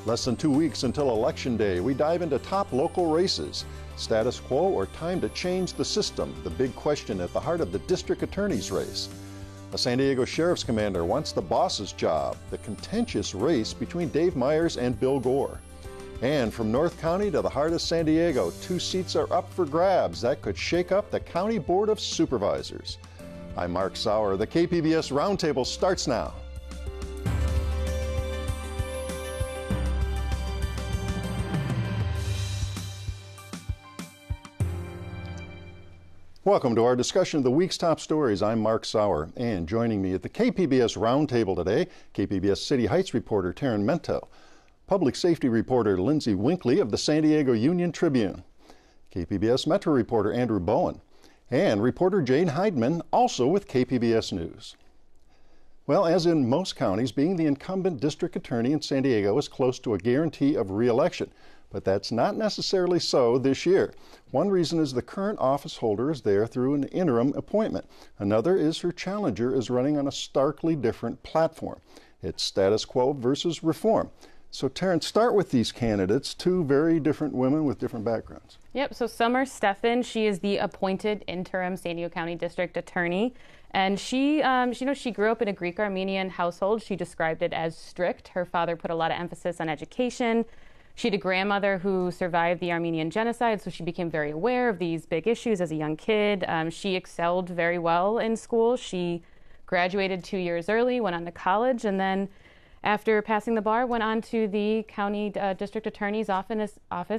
Less than 2 weeks until Election Day, we dive into top local races. Status quo or time to change the system? The big question at the heart of the district attorney's race. A San Diego sheriff's commander wants the boss's job. The contentious race between Dave Myers and Bill Gore. And from North County to the heart of San Diego, 2 seats are up for grabs. That could shake up the County Board of Supervisors. I'm Mark Sauer. The KPBS Roundtable starts now. Welcome to our discussion of the week's top stories. I'm Mark Sauer, and joining me at the KPBS Roundtable today, KPBS City Heights reporter Taryn Mento, public safety reporter Lindsay Winkley of the San Diego Union Tribune, KPBS Metro reporter Andrew Bowen, and reporter Jane Heidman, also with KPBS News. Well, as in most counties, being the incumbent district attorney in San Diego is close to a guarantee of re-election. But that's not necessarily so this year. One reason is the current office holder is there through an interim appointment. Another is her challenger is running on a starkly different platform. It's status quo versus reform. So Terrence, start with these candidates, 2 very different women with different backgrounds. Yep, so Summer Stephan, she is the appointed interim San Diego County District Attorney. And she grew up in a Greek-Armenian household. She described it as strict. Her father put a lot of emphasis on education. She had a grandmother who survived the Armenian genocide, so she became very aware of these big issues as a young kid. She excelled very well in school. She graduated 2 years early, went on to college, and then after passing the bar, went on to the county district attorney's office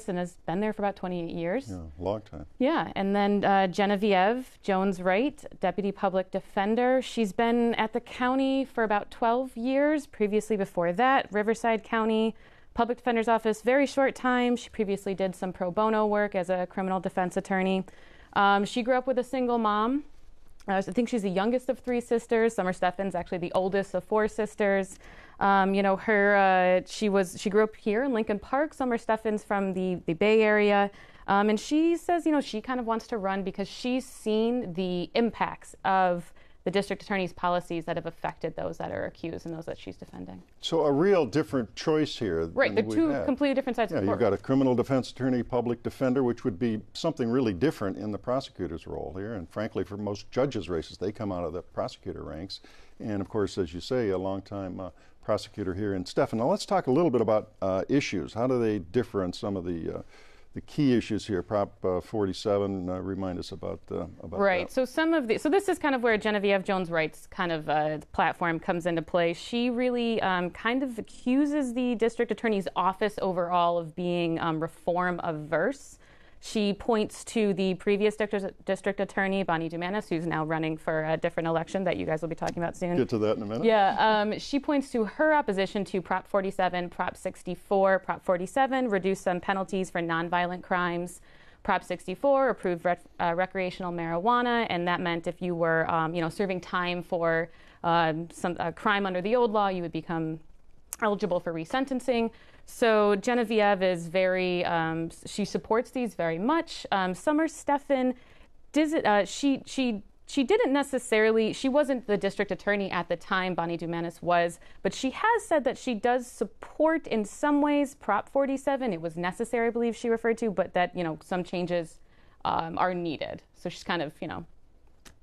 and has been there for about 28 years. Yeah, long time. Yeah, and then Genevieve Jones-Wright, deputy public defender. She's been at the county for about 12 years. Previously before that, Riverside County Public Defender's Office, very short time. She previously did some pro bono work as a criminal defense attorney. She grew up with a single mom. I think she's the youngest of 3 sisters. Summer Stephan's actually the oldest of 4 sisters. She grew up here in Lincoln Park. Summer Stephan's from the Bay Area. And she says, she kind of wants to run because she's seen the impacts of the district attorney's policies that have affected those that are accused and those that she's defending. So a real different choice here. Right, they're 2 completely different sides of the court. You've got a criminal defense attorney, public defender, which would be something really different in the prosecutor's role here. And frankly, for most judges' races, they come out of the prosecutor ranks. And of course, as you say, a longtime prosecutor here in Stephan. Now let's talk a little bit about issues. How do they differ on some of the key issues here? Prop 47, remind us about right. that. So this is kind of where Genevieve Jones-Wright's kind of platform comes into play. She really kind of accuses the district attorney's office overall of being reform averse. She points to the previous district attorney, Bonnie Dumanis, who's now running for a different election that you guys will be talking about soon. Get to that in a minute. Yeah, she points to her opposition to Prop 47, Prop 64. Prop 47 reduced some penalties for nonviolent crimes. Prop 64 approved recreational marijuana, and that meant if you were, serving time for some crime under the old law, you would become eligible for resentencing. So Genevieve is she supports these very much. Summer Stephan, she didn't necessarily, she wasn't the district attorney at the time Bonnie Dumanis was, but she has said that she does support in some ways Prop 47. It was necessary, I believe she referred to, but that, some changes are needed. So she's kind of,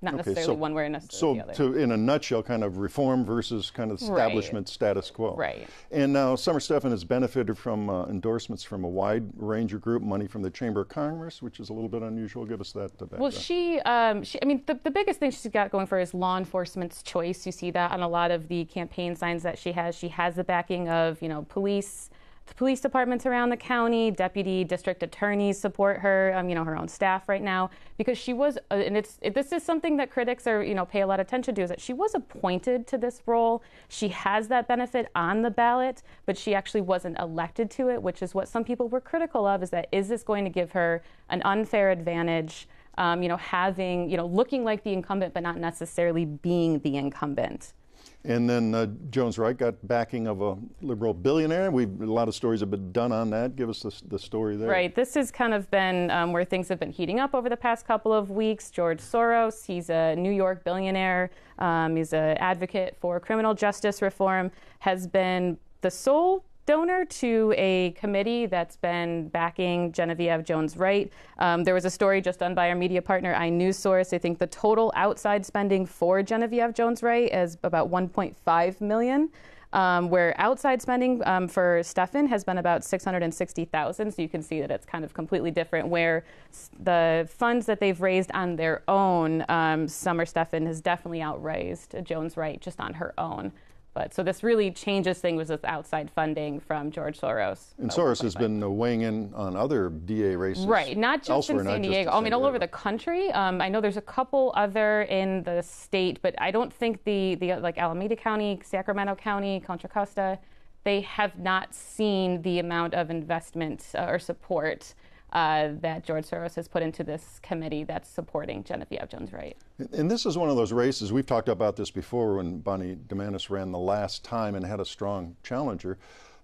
not necessarily one way or necessarily the other. So in a nutshell, kind of reform versus kind of establishment status quo. Right. And now Summer Stephan has benefited from endorsements from a wide range of group, money from the Chamber of Commerce, which is a little bit unusual. Give us that background. Well, the biggest thing she's got going for her is law enforcement's choice. You see that on a lot of the campaign signs that she has. She has the backing of, police departments around the county, deputy district attorneys support her, her own staff right now, because she was, this is something that critics are, pay a lot of attention to, is that she was appointed to this role. She has that benefit on the ballot, but she actually wasn't elected to it, which is what some people were critical of, is this going to give her an unfair advantage, looking like the incumbent, but not necessarily being the incumbent. And then Jones-Wright got backing of a liberal billionaire. A lot of stories have been done on that. Give us the story there. Right. This has kind of been where things have been heating up over the past couple of weeks. George Soros, he's a New York billionaire. He's an advocate for criminal justice reform, has been the sole donor to a committee that's been backing Genevieve Jones-Wright. There was a story just done by our media partner, iNewsSource. I think the total outside spending for Genevieve Jones-Wright is about $1.5 million. Where outside spending for Stefan has been about $660,000. So you can see that it's kind of completely different, where the funds that they've raised on their own, Summer Stefan has definitely outraised Jones-Wright just on her own. But so this really changes things with outside funding from George Soros. And Soros has been weighing in on other DA races. Right, not just in San Diego. I mean, all over the country. I know there's a couple other in the state, but I don't think the like Alameda County, Sacramento County, Contra Costa, they have not seen the amount of investment or support that George Soros has put into this committee that's supporting Genevieve Jones-Wright. And this is one of those races, we've talked about this before when Bonnie DeMantis ran the last time and had a strong challenger,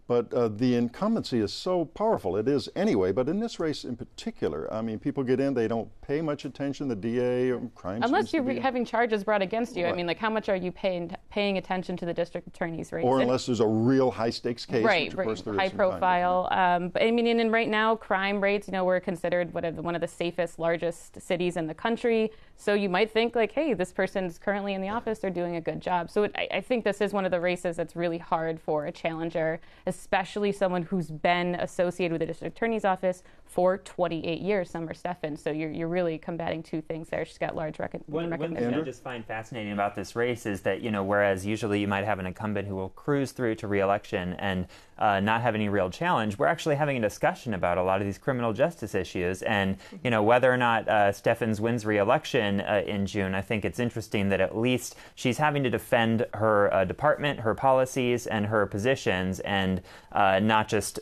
but the incumbency is so powerful. It is anyway, but in this race in particular, I mean, people get in, they don't pay much attention, the DA, crime unless you're having charges brought against you. Right. I mean, like, how much are you paying attention to the district attorney's race? Or unless there's a real high-stakes case, right, which of course there is high profile. But I mean, and right now, crime rates, we're considered one of the safest, largest cities in the country. So you might think, like, hey, this person's currently in the office, they're doing a good job. So I think this is one of the races that's really hard for a challenger, especially someone who's been associated with the district attorney's office for 28 years, Summer Stefan. So you're really combating two things there. She's got large recognition. One thing I just find fascinating about this race is that, whereas usually you might have an incumbent who will cruise through to re-election and not have any real challenge, we're actually having a discussion about a lot of these criminal justice issues. And, whether or not Stephens wins re-election in June, I think it's interesting that at least she's having to defend her department, her policies, and her positions, and not just,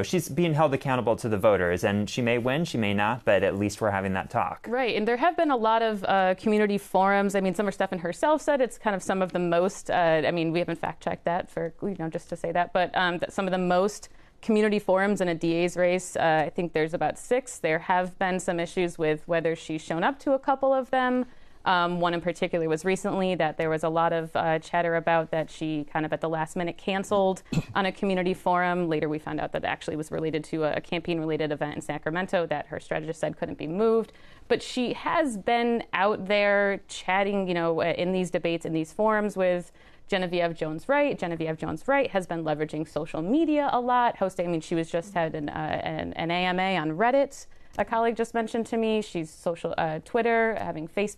she's being held accountable to the voters. And she may win, she may not, but at least we're having that talk. Right, and there have been a lot of community forums. I mean, Summer Stefan herself said it's kind of some of the most, we haven't fact-checked that for, just to say that, but some of the most community forums in a DA's race. I think there's about 6. There have been some issues with whether she's shown up to a couple of them. One in particular was recently that there was a lot of chatter about that she kind of at the last minute canceled on a community forum. Later we found out that it actually was related to a campaign-related event in Sacramento that her strategist said couldn't be moved. But she has been out there chatting, in these debates, in these forums with Genevieve Jones-Wright. Genevieve Jones-Wright has been leveraging social media a lot, hosting. She was just had an AMA on Reddit. A colleague just mentioned to me. She's Twitter,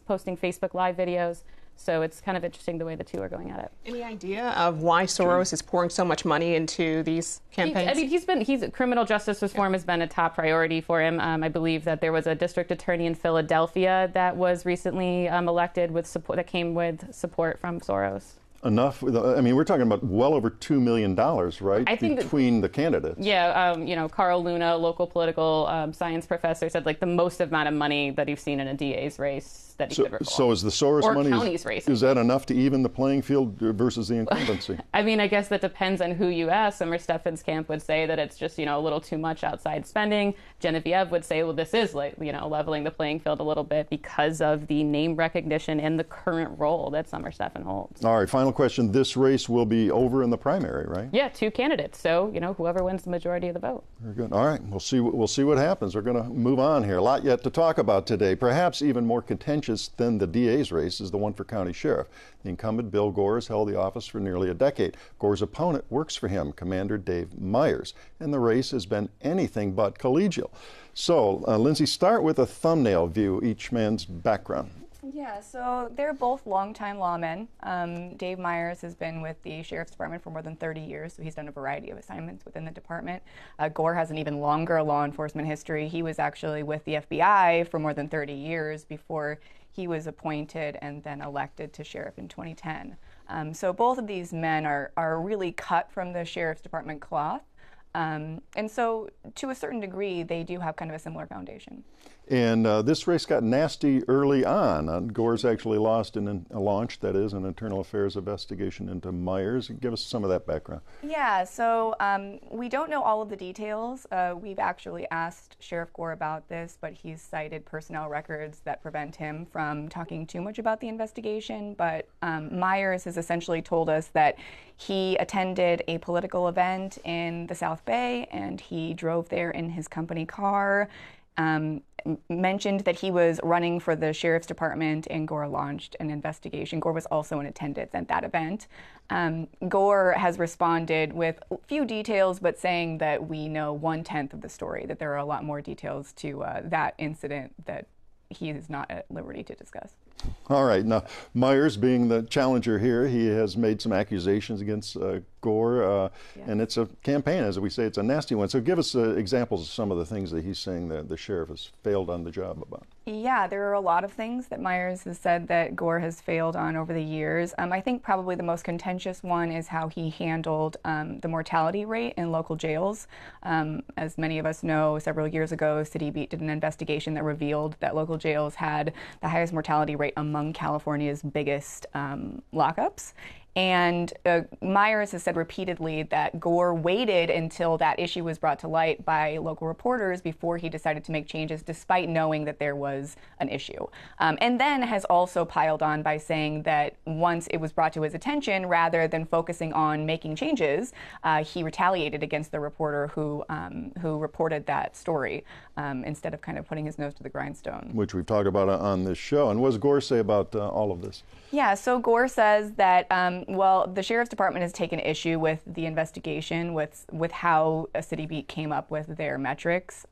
posting Facebook Live videos. So it's kind of interesting the way the two are going at it. Any idea of why Soros is pouring so much money into these campaigns? Criminal justice reform has been a top priority for him. I believe that there was a district attorney in Philadelphia that was recently elected with support that came with support from Soros. Enough. I mean, we're talking about well over $2 million, right? I think between the candidates. Yeah. Carl Luna, local political science professor, said like the most amount of money that he's seen in a DA's race that he could recall. So is the Soros money? County's race. Is that enough to even the playing field versus the incumbency? I mean, I guess that depends on who you ask. Summer Stefan's camp would say that it's just a little too much outside spending. Genevieve would say, well, this is leveling the playing field a little bit because of the name recognition and the current role that Summer Stefan holds. All right. Final question. This race will be over in the primary, right? Yeah, 2 candidates. So, whoever wins the majority of the vote. Very good. All right. We'll see what happens. We're going to move on here. A lot yet to talk about today. Perhaps even more contentious than the DA's race is the one for county sheriff. The incumbent Bill Gore has held the office for nearly a decade. Gore's opponent works for him, Commander Dave Myers, and the race has been anything but collegial. So, Lindsay, start with a thumbnail view, each man's background. Yeah, so they're both longtime lawmen. Dave Myers has been with the Sheriff's Department for more than 30 years, so he's done a variety of assignments within the department. Gore has an even longer law enforcement history. He was actually with the FBI for more than 30 years before he was appointed and then elected to sheriff in 2010. So both of these men are really cut from the Sheriff's Department cloth. And so, to a certain degree, they do have kind of a similar foundation. And this race got nasty early on. Gore's actually lost in a launch, that is, an internal affairs investigation into Myers. Give us some of that background. Yeah, so we don't know all of the details. We've actually asked Sheriff Gore about this, but he's cited personnel records that prevent him from talking too much about the investigation. But Myers has essentially told us that he attended a political event in the South Bay, and he drove there in his company car. Mentioned that he was running for the sheriff's department, and Gore launched an investigation. Gore was also in attendance at that event. Gore has responded with few details, but saying that we know 1/10 of the story, that there are a lot more details to that incident that he is not at liberty to discuss. All right. Now, Myers, being the challenger here, he has made some accusations against Gore, and it's a campaign, as we say, it's a nasty one. So give us examples of some of the things that he's saying that the sheriff has failed on the job about. Yeah, there are a lot of things that Myers has said that Gore has failed on over the years. I think probably the most contentious one is how he handled the mortality rate in local jails. As many of us know, several years ago, City Beat did an investigation that revealed that local jails had the highest mortality rate among California's biggest lockups. And Myers has said repeatedly that Gore waited until that issue was brought to light by local reporters before he decided to make changes, despite knowing that there was an issue. And then has also piled on by saying that once it was brought to his attention, rather than focusing on making changes, he retaliated against the reporter who reported that story, instead of kind of putting his nose to the grindstone. Which we've talked about on this show. And what does Gore say about all of this? Yeah, so Gore says that, well, the sheriff's department has taken issue with the investigation, with how a City Beat came up with their metrics.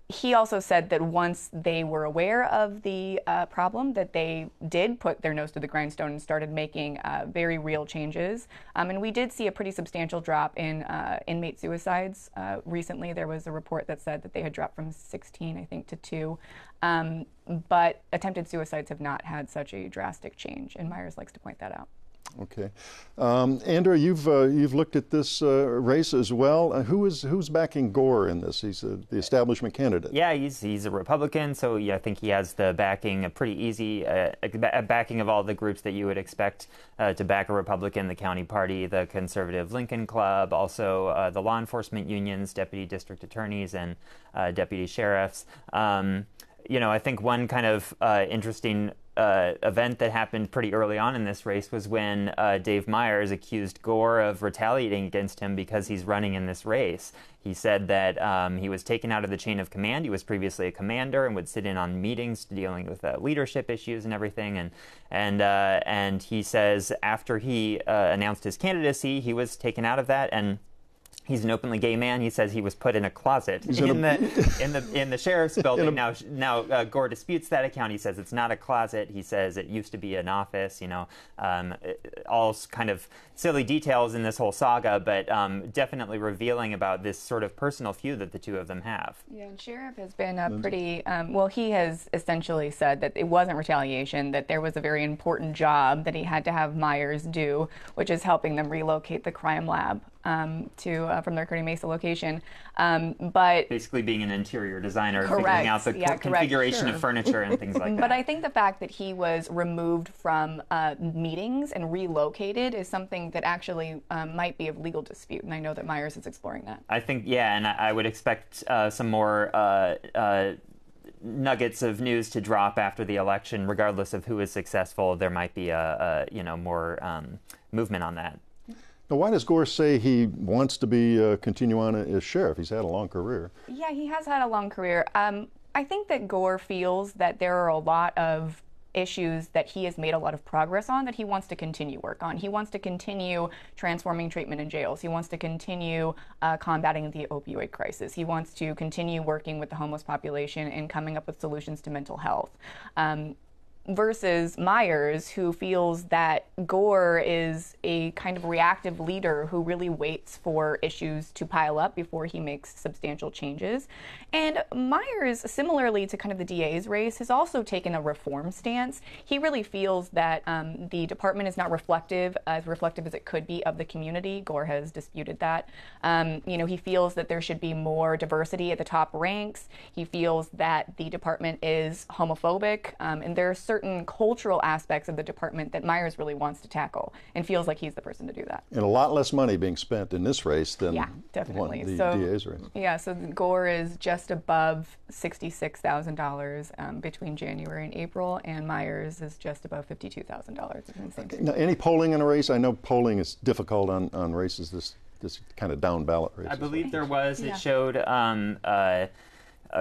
He also said that once they were aware of the problem, that they did put their nose to the grindstone and started making very real changes. And we did see a pretty substantial drop in inmate suicides. Recently, there was a report that said that they had dropped from 16, I think, to 2. But attempted suicides have not had such a drastic change, and Myers likes to point that out. Okay, Andrew, you've looked at this race as well. Who's backing Gore in this? He's the establishment candidate. Yeah, he's a Republican, so yeah, I think he has the backing, a pretty easy backing of all the groups that you would expect to back a Republican: the county party, the conservative Lincoln Club, also the law enforcement unions, deputy district attorneys, and deputy sheriffs. I think one kind of interesting event that happened pretty early on in this race was when Dave Myers accused Gore of retaliating against him because he's running in this race. He said that he was taken out of the chain of command. He was previously a commander and would sit in on meetings dealing with leadership issues and everything. And he says after he announced his candidacy, he was taken out of that, and he's an openly gay man. He says he was put in a closet in the sheriff's building. Now Gore disputes that account. He says it's not a closet. He says it used to be an office. All kind of silly details in this whole saga, but definitely revealing about this sort of personal feud that the two of them have. Yeah, and Sheriff has been pretty. Well, he has essentially said that it wasn't retaliation. That there was a very important job that he had to have Myers do, which is helping them relocate the crime lab from their Kearny Mesa location, but basically being an interior designer, correct, figuring out the configuration of furniture and things like that. But I think the fact that he was removed from meetings and relocated is something that actually might be of legal dispute, and I know that Myers is exploring that. I think, yeah, and I would expect some more nuggets of news to drop after the election, regardless of who is successful. There might be more movement on that. Now, why does Gore say he wants to continue on as sheriff? He's had a long career. Yeah, he has had a long career. I think that Gore feels that there are a lot of issues that he has made a lot of progress on that he wants to continue work on. He wants to continue transforming treatment in jails. He wants to continue combating the opioid crisis. He wants to continue working with the homeless population and coming up with solutions to mental health. versus Myers, who feels that Gore is a kind of reactive leader who really waits for issues to pile up before he makes substantial changes. And Myers, similarly to kind of the DA's race, has also taken a reform stance. He really feels that the department is not reflective as it could be of the community. Gore has disputed that. He feels that there should be more diversity at the top ranks. He feels that the department is homophobic, and there are certain cultural aspects of the department that Myers really wants to tackle and feels like he's the person to do that. And a lot less money being spent in this race than definitely. the So, DA's race. Yeah, so Gore is just above $66,000 between January and April, and Myers is just above $52,000. Now, any polling in a race? I know polling is difficult on races, this kind of down ballot races. I believe there was. It showed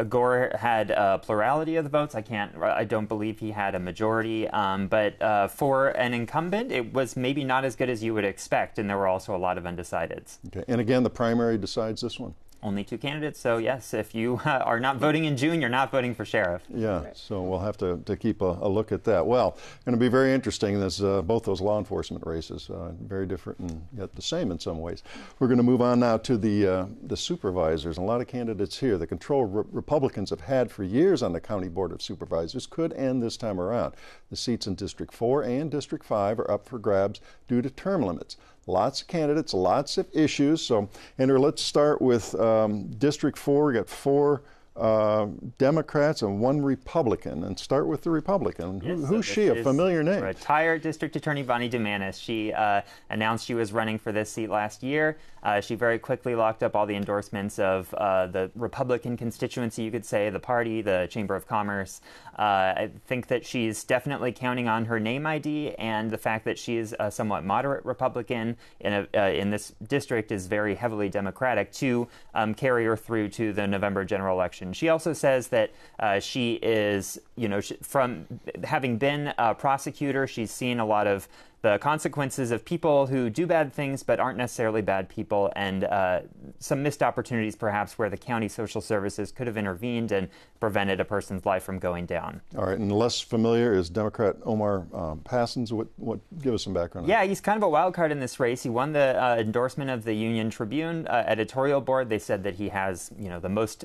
Gore had a plurality of the votes. I don't believe he had a majority. But for an incumbent, it was maybe not as good as you would expect, and there were also a lot of undecideds. Okay. And again, the primary decides this one. Only 2 candidates, so yes, if you are not voting in June, you're not voting for sheriff. Yeah, so we'll have to keep a look at that. Well, going to be very interesting. There's both those law enforcement races, very different and yet the same in some ways. We're going to move on now to the supervisors. A lot of candidates here. The control Republicans have had for years on the County Board of Supervisors could end this time around. The seats in District 4 and District 5 are up for grabs due to term limits. Lots of candidates, lots of issues. So, Andrew, let's start with District 4. We got 4 Democrats and 1 Republican, and start with the Republican. Who's she? A familiar name. Retired District Attorney Bonnie Dumanis. She announced she was running for this seat last year. She very quickly locked up all the endorsements of the Republican constituency, you could say, the party, the Chamber of Commerce. I think that she's definitely counting on her name ID, and the fact that she is a somewhat moderate Republican in this district is very heavily Democratic to carry her through to the November general election. She also says that she is, from having been a prosecutor, she's seen a lot of the consequences of people who do bad things but aren't necessarily bad people, and some missed opportunities perhaps where the county social services could have intervened and prevented a person's life from going down. All right, and less familiar is Democrat Omar Passons. What give us some background on that? Yeah, he's kind of a wild card in this race. He won the endorsement of the Union Tribune editorial board. They said that he has, the most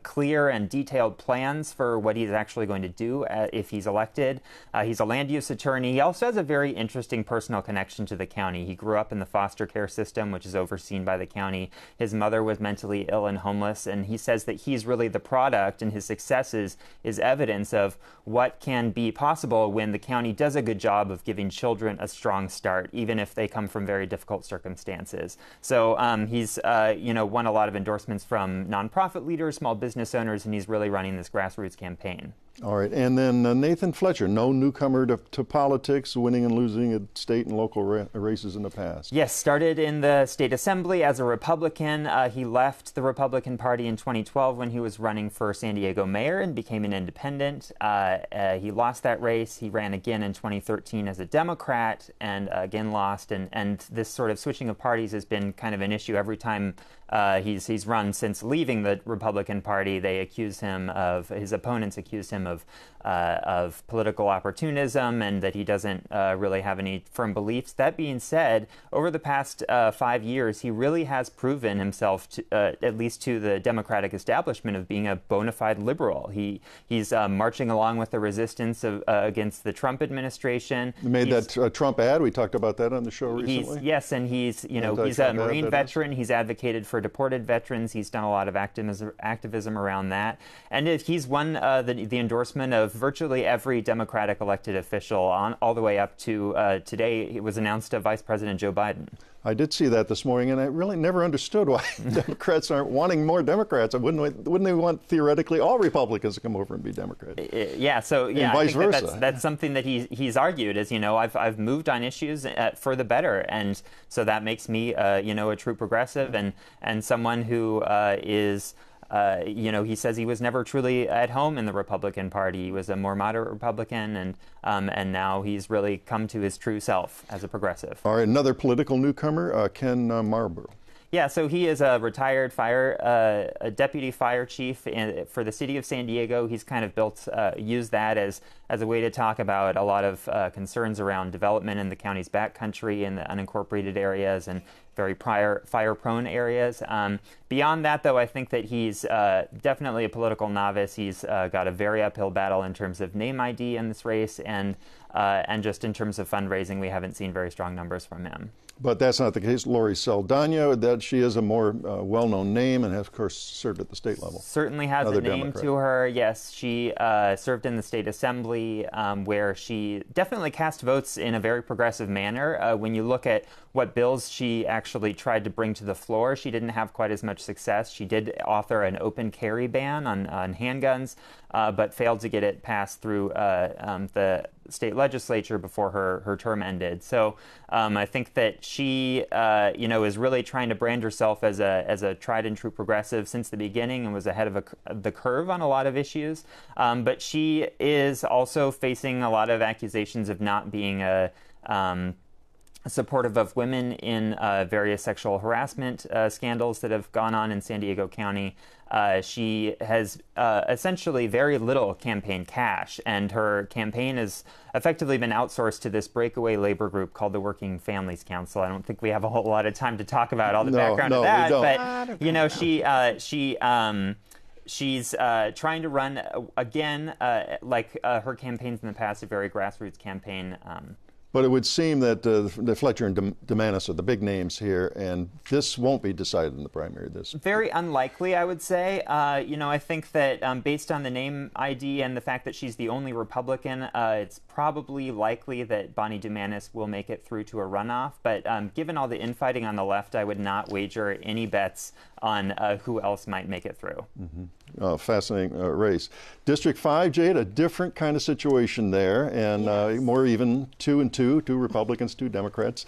clear and detailed plans for what he's actually going to do if he's elected. He's a land use attorney. He also has a very interesting personal connection to the county. He grew up in the foster care system, which is overseen by the county. His mother was mentally ill and homeless, and he says that he's really the product, and his successes is evidence of what can be possible when the county does a good job of giving children a strong start, even if they come from very difficult circumstances. So he's won a lot of endorsements from nonprofit leaders, small business owners, and he's really running this grassroots campaign. All right, and then Nathan Fletcher, no newcomer to politics, winning and losing at state and local races in the past. Yes, started in the state assembly as a Republican. He left the Republican Party in 2012 when he was running for San Diego mayor and became an independent. He lost that race. He ran again in 2013 as a Democrat and again lost. And this sort of switching of parties has been kind of an issue every time he's run since leaving the Republican Party. His opponents accuse him of political opportunism and that he doesn't really have any firm beliefs. That being said, over the past 5 years, he really has proven himself, at least to the Democratic establishment, of being a bona fide liberal. He's marching along with the resistance against the Trump administration. You made that Trump ad. We talked about that on the show recently. Yes, and he's a Marine veteran. He's advocated for deported veterans. He's done a lot of activism around that. And he's won the endorsement of virtually every Democratic elected official all the way up to today. It was announced to Vice President Joe Biden. I did see that this morning, and I really never understood why Democrats aren't wanting more Democrats. Wouldn't they want, theoretically, all Republicans to come over and be Democrats? Yeah, so and vice versa. That's something that he's argued is, I've moved on issues for the better, and so that makes me, a true progressive and someone who is. He says he was never truly at home in the Republican Party. He was a more moderate Republican, and now he's really come to his true self as a progressive. All right, another political newcomer, Ken Marlborough. Yeah, so he is a retired a deputy fire chief for the city of San Diego. He's kind of used that as a way to talk about a lot of concerns around development in the county's backcountry and the unincorporated areas and very fire-prone areas. Beyond that, though, I think that he's definitely a political novice. He's got a very uphill battle in terms of name ID in this race, and just in terms of fundraising, we haven't seen very strong numbers from him. But that's not the case. Lori Saldana, that she is a more well-known name and has, of course, served at the state level. Certainly has a name to her. Yes, she served in the state assembly, where she definitely cast votes in a very progressive manner. When you look at what bills she actually tried to bring to the floor, she didn't have quite as much success. She did author an open carry ban on handguns, but failed to get it passed through the state legislature before her term ended. So I think that she, is really trying to brand herself as a tried and true progressive since the beginning and was ahead of the curve on a lot of issues. But she is also facing a lot of accusations of not being supportive of women in various sexual harassment scandals that have gone on in San Diego County. She has essentially very little campaign cash, and her campaign has effectively been outsourced to this breakaway labor group called the Working Families Council. I don't think we have a whole lot of time to talk about all the background of that, but she's trying to run again, like her campaigns in the past, a very grassroots campaign. But it would seem that Fletcher and DeMantis are the big names here, and this won't be decided in the primary. Very unlikely, I would say. I think that based on the name ID and the fact that she's the only Republican, it's probably likely that Bonnie DeMantis will make it through to a runoff. But given all the infighting on the left, I would not wager any bets on who else might make it through. Mm-hmm. Fascinating race. District 5, Jade, a different kind of situation there, and more even 2 and 2, 2 Republicans, 2 Democrats.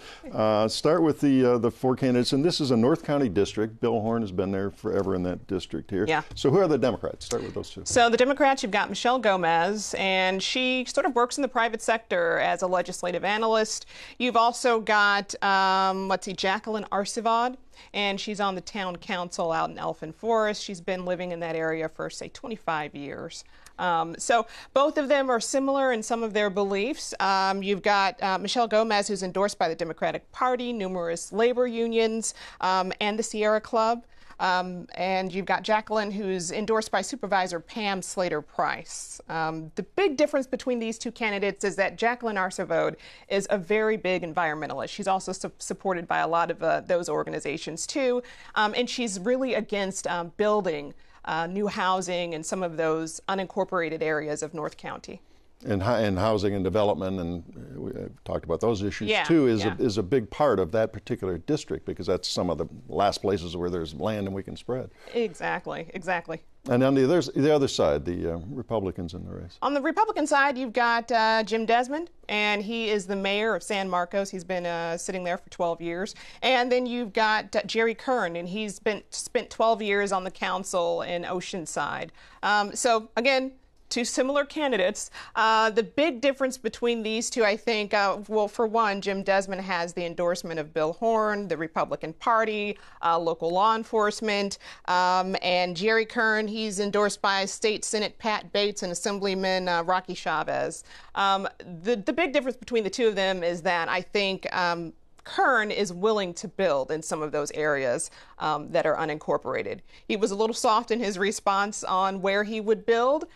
Start with the 4 candidates, and this is a North County district. Bill Horn has been there forever in that district here. Yeah. So who are the Democrats? Start with those 2. So the Democrats, you've got Michelle Gomez, and she sort of works in the private sector as a legislative analyst. You've also got, Jacqueline Arcivod, and she's on the town council out in Elfin Forest. She's been living in that area for, say, 25 years. So both of them are similar in some of their beliefs. You've got Michelle Gomez, who's endorsed by the Democratic Party, numerous labor unions, and the Sierra Club. And you've got Jacqueline, who's endorsed by Supervisor Pam Slater-Price. The big difference between these 2 candidates is that Jacqueline Arcivod is a very big environmentalist. She's also supported by a lot of those organizations, too. And she's really against building new housing in some of those unincorporated areas of North County. And housing and development, and we talked about those issues too, is a big part of that particular district, because that's some of the last places where there's land and we can spread. Exactly. And on the other side, the Republicans in the race. On the Republican side, you've got Jim Desmond, and he is the mayor of San Marcos. He's been sitting there for 12 years. And then you've got Jerry Kern, and he's spent 12 years on the council in Oceanside. So again, 2 similar candidates. The big difference between these 2, I think, for one, Jim Desmond has the endorsement of Bill Horn, the Republican Party, local law enforcement, and Jerry Kern, he's endorsed by State Senate Pat Bates and Assemblyman Rocky Chavez. The big difference between the 2 of them is that I think Kern is willing to build in some of those areas that are unincorporated. He was a little soft in his response on where he would build.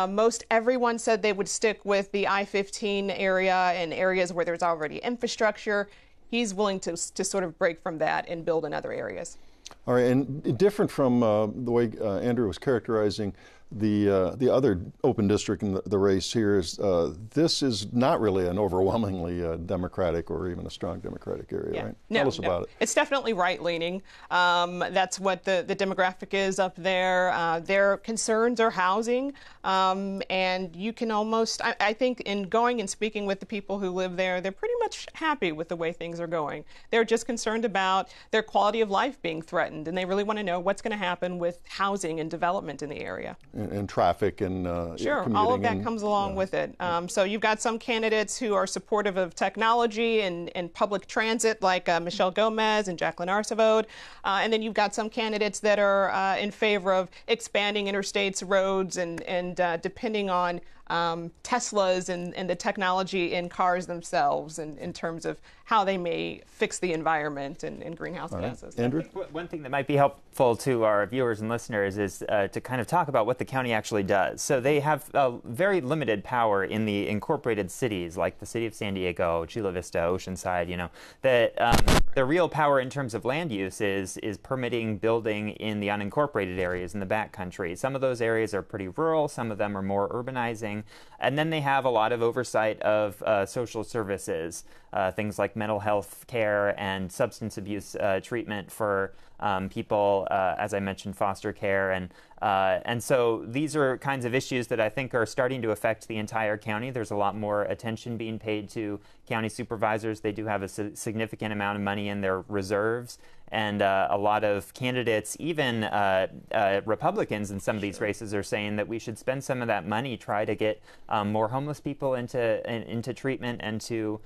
Most everyone said they would stick with the I-15 area and areas where there's already infrastructure. He's willing to sort of break from that and build in other areas. All right, and different from the way Andrew was characterizing the other open district in the race here is this is not really an overwhelmingly Democratic or even a strong Democratic area, right? Tell us about it. It's definitely right-leaning. That's what the demographic is up there. Their concerns are housing, and you can almost, I think in going and speaking with the people who live there, they're pretty much happy with the way things are going. They're just concerned about their quality of life being threatened, and they really want to know what's going to happen with housing and development in the area. and traffic and sure, commuting all of that comes along with it. So you've got some candidates who are supportive of technology and public transit, like Michelle Gomez and Jacqueline Arcevode, and then you've got some candidates that are in favor of expanding interstates, roads, and depending on Teslas and the technology in cars themselves, and in terms of how they may fix the environment and greenhouse gases. Andrew? One thing that might be helpful to our viewers and listeners is to kind of talk about what the county actually does. So they have very limited power in the incorporated cities, like the city of San Diego, Chula Vista, Oceanside. You know, that the real power in terms of land use is permitting building in the unincorporated areas in the backcountry. Some of those areas are pretty rural, some of them are more urbanizing, and then they have a lot of oversight of social services, things like mental health care and substance abuse treatment for people, as I mentioned, foster care, and so these are kinds of issues that I think are starting to affect the entire county. There's a lot more attention being paid to county supervisors. They do have a significant amount of money in their reserves, and a lot of candidates, even Republicans in some of these races, are saying that we should spend some of that money, try to get more homeless people into treatment, and to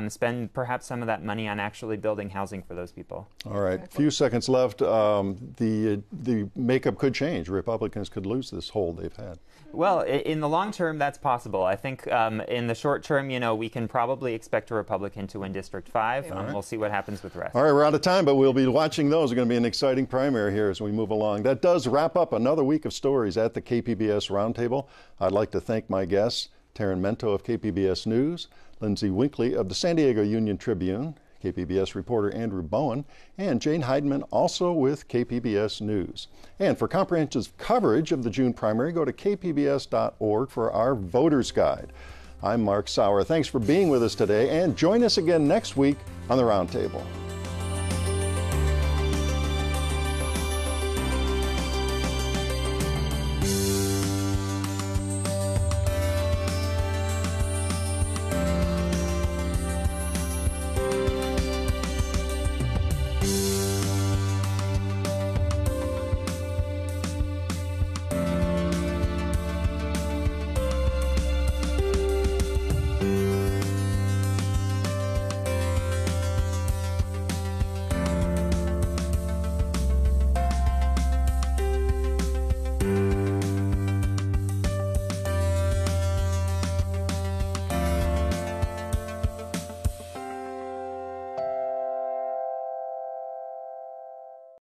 spend perhaps some of that money on actually building housing for those people. All right, a few seconds left. The makeup could change. Republicans could lose this hold they've had. Well, in the long term, that's possible. I think in the short term, you know, we can probably expect a Republican to win District 5. We'll see what happens with the rest. All right, we're out of time, but we'll be watching those. It's going to be an exciting primary here as we move along. That does wrap up another week of stories at the KPBS Roundtable. I'd like to thank my guests, Taryn Mento of KPBS News, Lindsay Winkley of the San Diego Union Tribune, KPBS reporter Andrew Bowen, and Jane Heidemann, also with KPBS News. And for comprehensive coverage of the June primary, go to kpbs.org for our Voter's Guide. I'm Mark Sauer. Thanks for being with us today, and join us again next week on the Roundtable.